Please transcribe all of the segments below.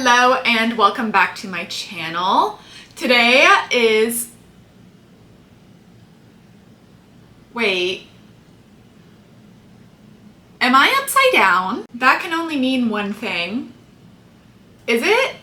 Hello and welcome back to my channel. Today is... Wait. Am I upside down? That can only mean one thing. Is it?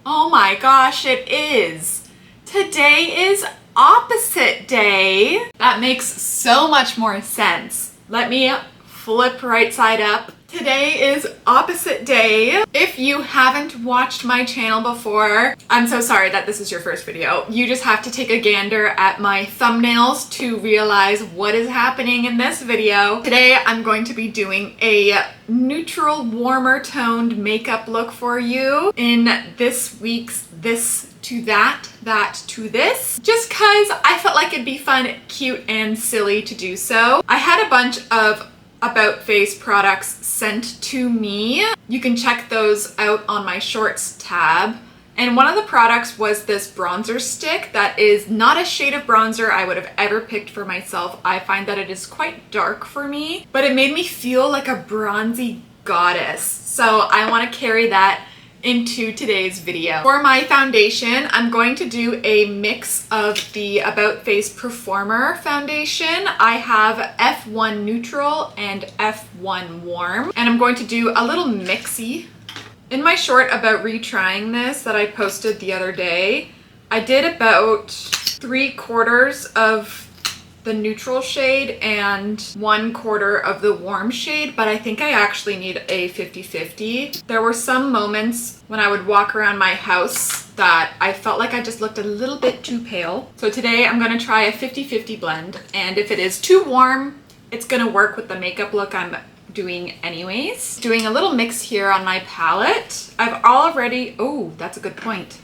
Oh my gosh, it is. Today is opposite day. That makes so much more sense. Let me flip right side up. Today is opposite day. If you haven't watched my channel before, I'm so sorry that this is your first video. You just have to take a gander at my thumbnails to realize what is happening in this video. Today I'm going to be doing a neutral, warmer toned makeup look for you in this week's This to That, That to This, just cause I felt like it'd be fun, cute, and silly to do so. I had a bunch of About Face products sent to me. You can check those out on my shorts tab. And one of the products was this bronzer stick that is not a shade of bronzer I would have ever picked for myself. I find that it is quite dark for me, but it made me feel like a bronzy goddess. So I want to carry that into today's video. For my foundation, I'm going to do a mix of the About Face Preformer foundation. I have F1 Neutral and F1 Warm, and I'm going to do a little mixy. In my short about retrying this that I posted the other day, I did about 3/4 of the neutral shade and 1/4 of the warm shade, but I think I actually need a 50-50. There were some moments when I would walk around my house that I felt like I just looked a little bit too pale. So today I'm gonna try a 50-50 blend, and if it is too warm, it's gonna work with the makeup look I'm doing anyways. Doing a little mix here on my palette. I've already, oh, that's a good point.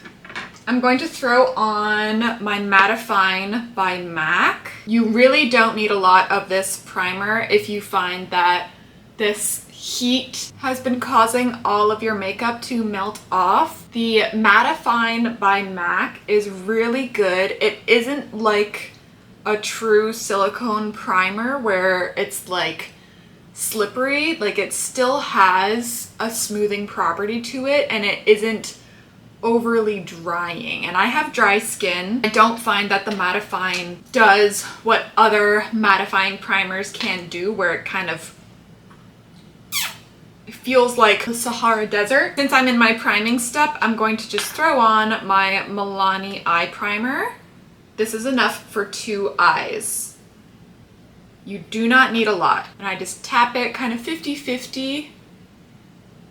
I'm going to throw on my Mattifine by MAC. You really don't need a lot of this primer if you find that this heat has been causing all of your makeup to melt off. The Mattifine by MAC is really good. It isn't like a true silicone primer where it's like slippery. Like, it still has a smoothing property to it, and it isn't overly drying, and I have dry skin. I don't find that the Mattifine does what other mattifying primers can do, where it kind of feels like the Sahara Desert. Since I'm in my priming step, I'm going to just throw on my Milani eye primer. This is enough for 2 eyes. You do not need a lot. And I just tap it kind of 50-50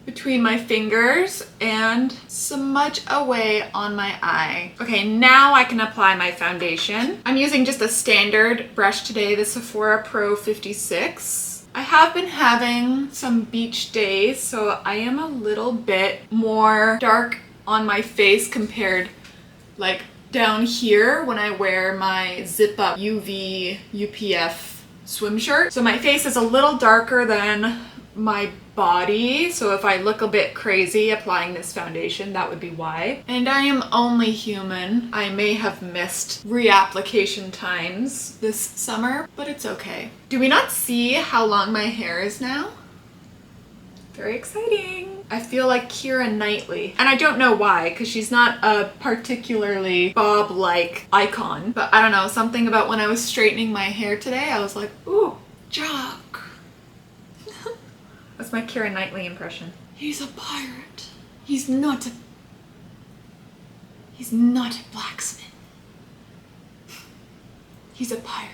between my fingers and smudge away on my eye. Okay, now I can apply my foundation. I'm using just a standard brush today, the Sephora Pro 56. I have been having some beach days, so I am a little bit more dark on my face compared like down here when I wear my zip up UV UPF swim shirt. So my face is a little darker than my body, so if I look a bit crazy applying this foundation, that would be why. And I am only human. I may have missed reapplication times this summer, but it's okay. Do we not see how long my hair is now? Very exciting. I feel like Keira Knightley, and I don't know why, because she's not a particularly bob-like icon, but I don't know, something about when I was straightening my hair today, I was like, ooh, jock. That's my Keira Knightley impression. He's a pirate. He's not a blacksmith. He's a pirate.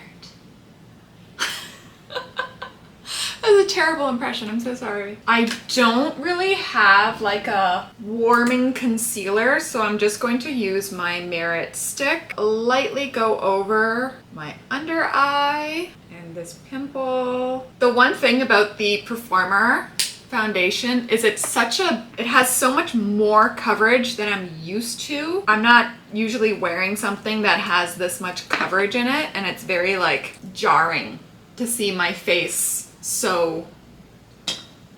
That's a terrible impression. I'm so sorry. I don't really have like a warming concealer, so I'm just going to use my Merit stick. Lightly go over my under eye and this pimple. The one thing about the Preformer foundation is it has so much more coverage than I'm used to. I'm not usually wearing something that has this much coverage in it, and it's very like jarring to see my face so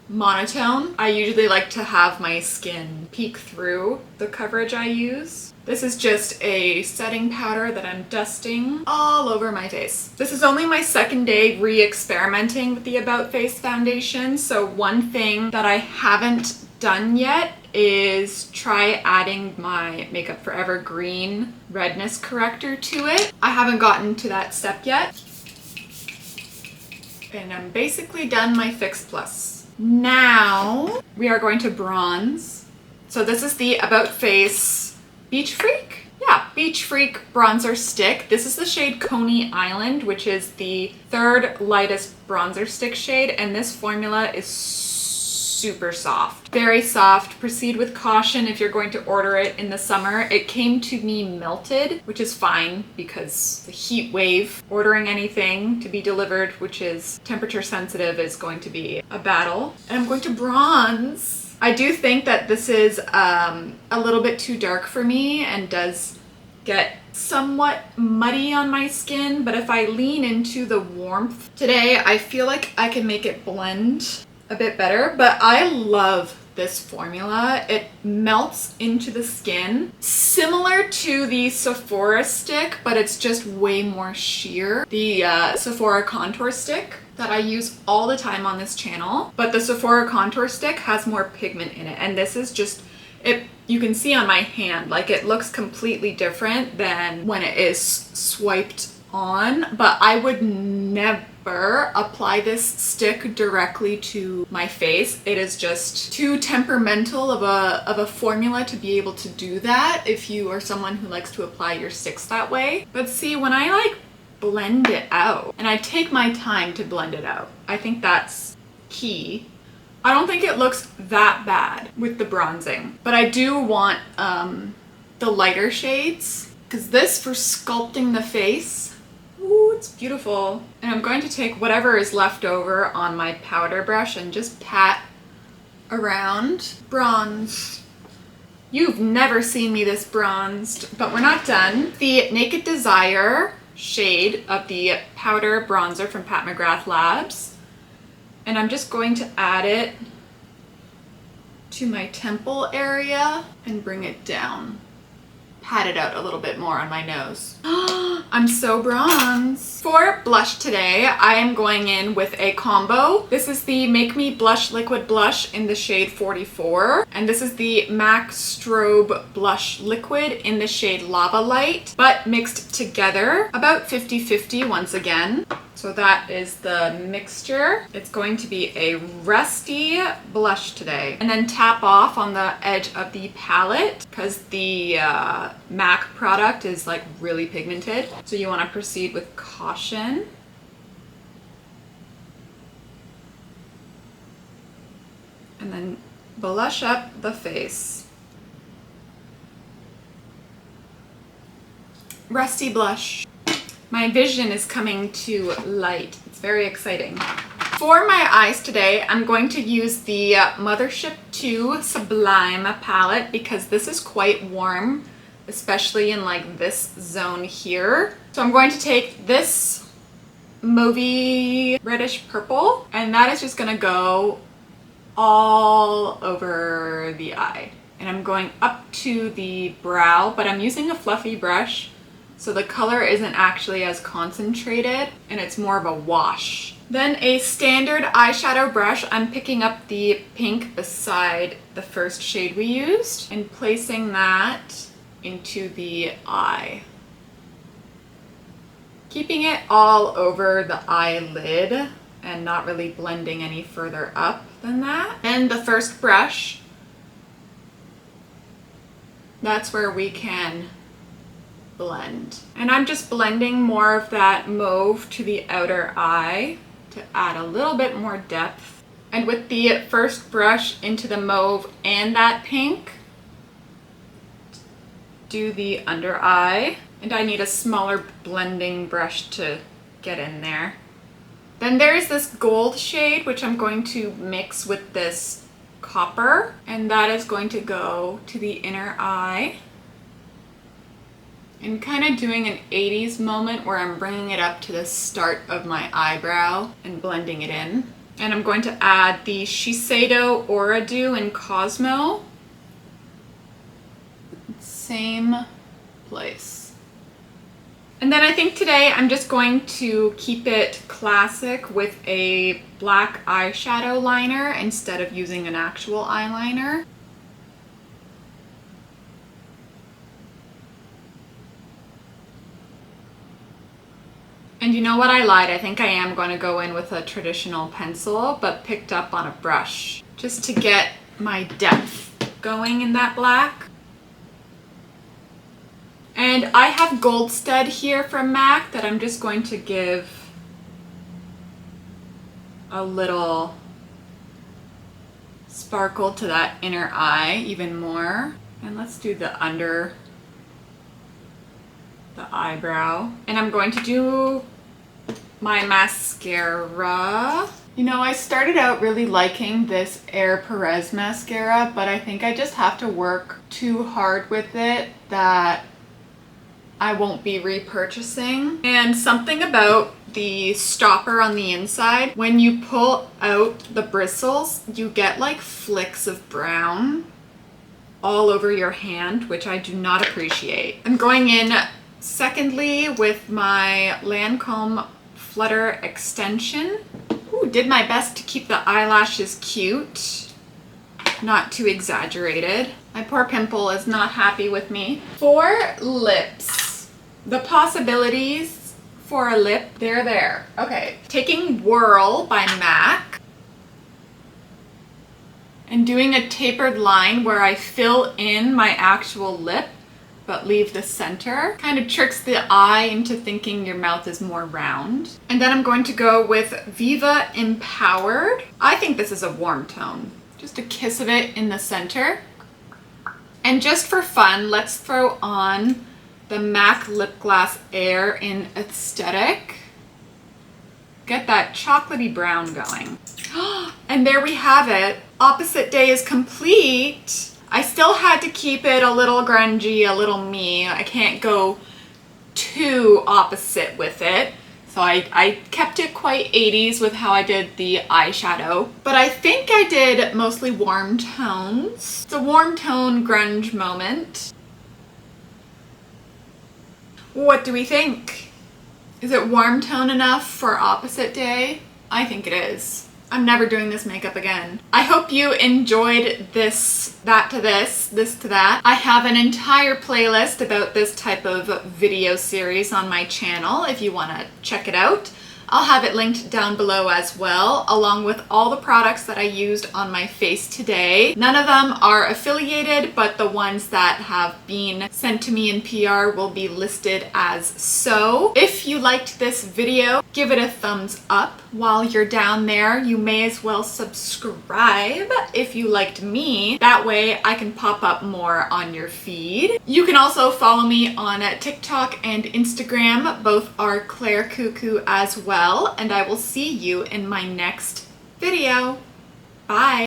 monotone. I usually like to have my skin peek through the coverage I use. This is just a setting powder that I'm dusting all over my face. This is only my second day re-experimenting with the About Face foundation, so one thing that I haven't done yet is try adding my Makeup Forever green redness corrector to it. I haven't gotten to that step yet. And I'm basically done my Fix Plus. Now we are going to bronze. So this is the About Face Beach Freak. Yeah, Beach Freak bronzer stick. This is the shade Coney Island, which is the third lightest bronzer stick shade. And this formula is super soft. Very soft. Proceed with caution if you're going to order it in the summer. It came to me melted, which is fine because the heat wave, ordering anything to be delivered which is temperature sensitive is going to be a battle. And I'm going to bronze. I do think that this is a little bit too dark for me and does get somewhat muddy on my skin, but if I lean into the warmth today, I feel like I can make it blend a bit better. But I love this formula. It melts into the skin, similar to the Sephora stick, but it's just way more sheer. The Sephora contour stick that I use all the time on this channel, but the Sephora contour stick has more pigment in it, and this is just it. You can see on my hand, like it looks completely different than when it is swiped on, but I would never apply this stick directly to my face. It is just too temperamental of a formula to be able to do that if you are someone who likes to apply your sticks that way. But see, when I like blend it out, and I take my time to blend it out, I think that's key. I don't think it looks that bad with the bronzing, but I do want the lighter shades, because this for sculpting the face, ooh, it's beautiful. And I'm going to take whatever is left over on my powder brush and just pat around. Bronze. You've never seen me this bronzed, but we're not done. The Naked Desire shade of the powder bronzer from Pat McGrath Labs. And I'm just going to add it to my temple area and bring it down. Pat it out a little bit more on my nose. I'm so bronze. For blush today, I am going in with a combo. This is the Make Me Blush Liquid Blush in the shade 44. And this is the MAC Strobe Blush Liquid in the shade Lavalite, but mixed together. About 50-50 once again. So that is the mixture. It's going to be a rusty blush today. And then tap off on the edge of the palette because the MAC product is like really pigmented. So you want to proceed with caution. And then blush up the face. Rusty blush. My vision is coming to light. It's very exciting. For my eyes today, I'm going to use the Mothership 2 Sublime palette because this is quite warm, especially in like this zone here. So I'm going to take this mauvey reddish purple, and that is just gonna go all over the eye. And I'm going up to the brow, but I'm using a fluffy brush, so the color isn't actually as concentrated and it's more of a wash. Then a standard eyeshadow brush, I'm picking up the pink beside the first shade we used and placing that into the eye. Keeping it all over the eyelid and not really blending any further up than that. And the first brush, that's where we can blend. And I'm just blending more of that mauve to the outer eye to add a little bit more depth. And with the first brush into the mauve and that pink, do the under eye. And I need a smaller blending brush to get in there. Then there's this gold shade, which I'm going to mix with this copper, and that is going to go to the inner eye. And kind of doing an 80s moment where I'm bringing it up to the start of my eyebrow and blending it in. And I'm going to add the Shiseido Aura Dew in Cosmo. Same place. And then I think today I'm just going to keep it classic with a black eyeshadow liner instead of using an actual eyeliner. And you know what, I lied. I think I am going to go in with a traditional pencil, but picked up on a brush, just to get my depth going in that black. And I have Gold Stud here from MAC that I'm just going to give a little sparkle to that inner eye even more. And let's do the under the eyebrow. And I'm going to do my mascara. You know, I started out really liking this Perez mascara, but I think I just have to work too hard with it that I won't be repurchasing. And something about the stopper on the inside, when you pull out the bristles, you get like flicks of brown all over your hand, which I do not appreciate. I'm going in secondly with my Lancome Flutter extension. Ooh, did my best to keep the eyelashes cute, not too exaggerated. My poor pimple is not happy with me. For lips, the possibilities for a lip, they're there. Okay, taking Whirl by MAC and doing a tapered line where I fill in my actual lip but leave the center. Kind of tricks the eye into thinking your mouth is more round. And then I'm going to go with Viva Empowered. I think this is a warm tone. Just a kiss of it in the center. And just for fun, let's throw on the MAC Lipglass Air in Aesthetic. Get that chocolatey brown going. And there we have it. Opposite day is complete. I still had to keep it a little grungy, a little me. I can't go too opposite with it. So I kept it quite 80s with how I did the eyeshadow. But I think I did mostly warm tones. It's a warm tone grunge moment. What do we think? Is it warm tone enough for opposite day? I think it is. I'm never doing this makeup again. I hope you enjoyed this, that to this to that. I have an entire playlist about this type of video series on my channel if you want to check it out. I'll have it linked down below as well, along with all the products that I used on my face today. None of them are affiliated, but the ones that have been sent to me in PR will be listed as so. If you liked this video, give it a thumbs up. While you're down there, you may as well subscribe if you liked me. That way I can pop up more on your feed. You can also follow me on TikTok and Instagram. Both are Claire Cuckoo as well. And I will see you in my next video. Bye!